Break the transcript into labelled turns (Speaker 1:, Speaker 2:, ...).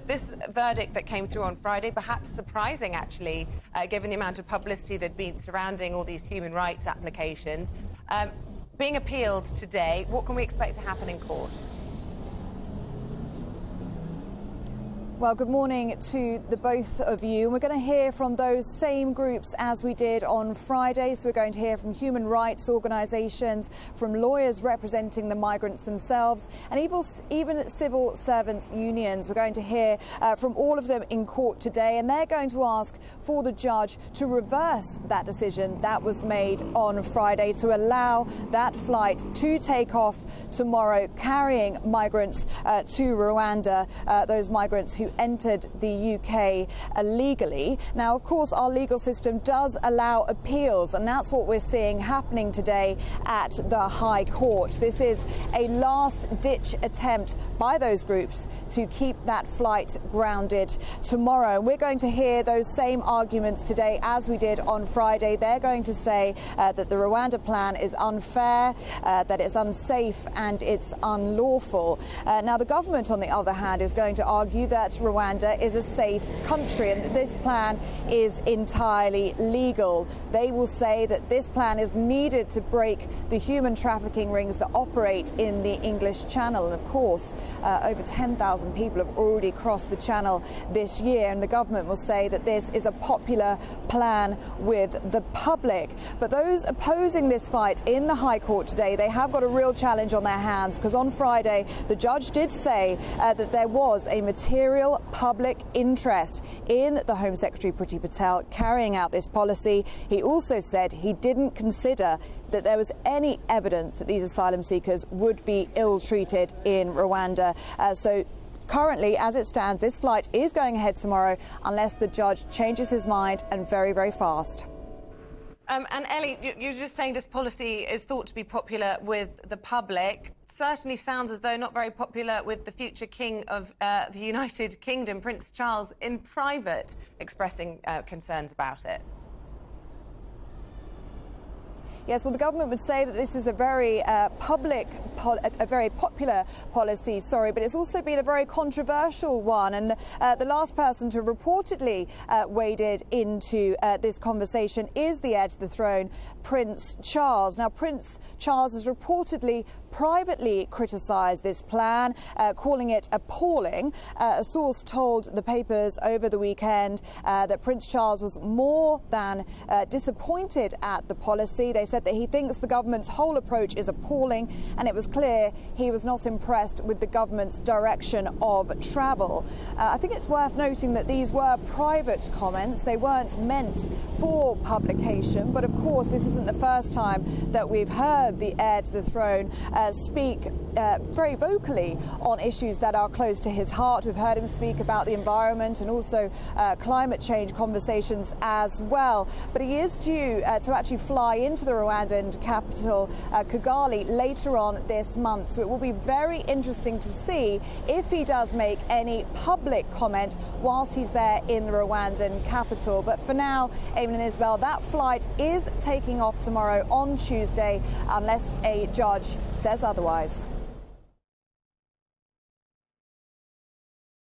Speaker 1: this verdict that came through on Friday, perhaps surprising, actually, given the amount of publicity that had been surrounding all these human rights applications. Being appealed today, what can we expect to happen in court?
Speaker 2: Well, good morning to the both of you. We're going to hear from those same groups as we did on Friday. So we're going to hear from human rights organisations, from lawyers representing the migrants themselves, and even civil servants unions. We're going to hear from all of them in court today, and they're going to ask for the judge to reverse that decision that was made on Friday to allow that flight to take off tomorrow, carrying migrants to Rwanda, those migrants who entered the UK illegally. Now, of course, our legal system does allow appeals, and that's what we're seeing happening today at the High Court. This is a last-ditch attempt by those groups to keep that flight grounded tomorrow. We're going to hear those same arguments today as we did on Friday. They're going to say that the Rwanda plan is unfair, that it's unsafe and it's unlawful. Now, the government, on the other hand, is going to argue that Rwanda is a safe country and that this plan is entirely legal. They will say that this plan is needed to break the human trafficking rings that operate in the English Channel. And of course, over 10,000 people have already crossed the Channel this year, and the government will say that this is a popular plan with the public. But those opposing this fight in the High Court today, they have got a real challenge on their hands, because on Friday the judge did say that there was a material public interest in the Home Secretary Priti Patel carrying out this policy. He also said he didn't consider that there was any evidence that these asylum seekers would be ill-treated in Rwanda. So currently, as it stands, this flight is going ahead tomorrow unless the judge changes his mind, and very, very fast.
Speaker 1: And Ellie, you're just saying this policy is thought to be popular with the public. Certainly sounds as though not very popular with the future king of the United Kingdom, Prince Charles, in private, expressing concerns about it.
Speaker 2: Yes, well, the government would say that this is a very very popular policy, but it's also been a very controversial one. And the last person to reportedly waded into this conversation is the heir to the throne, Prince Charles. Now, Prince Charles has reportedly privately criticised this plan, calling it appalling. A source told the papers over the weekend that Prince Charles was more than disappointed at the policy. They said that he thinks the government's whole approach is appalling, and it was clear he was not impressed with the government's direction of travel. I think it's worth noting that these were private comments. They weren't meant for publication, but of course this isn't the first time that we've heard the heir to the throne speak very vocally on issues that are close to his heart. We've heard him speak about the environment and also climate change conversations as well. But he is due to actually fly into the Rwandan capital, Kigali, later on this month. So it will be very interesting to see if he does make any public comment whilst he's there in the Rwandan capital. But for now, Eamon and Isabel, that flight is taking off tomorrow on Tuesday, unless a judge says otherwise.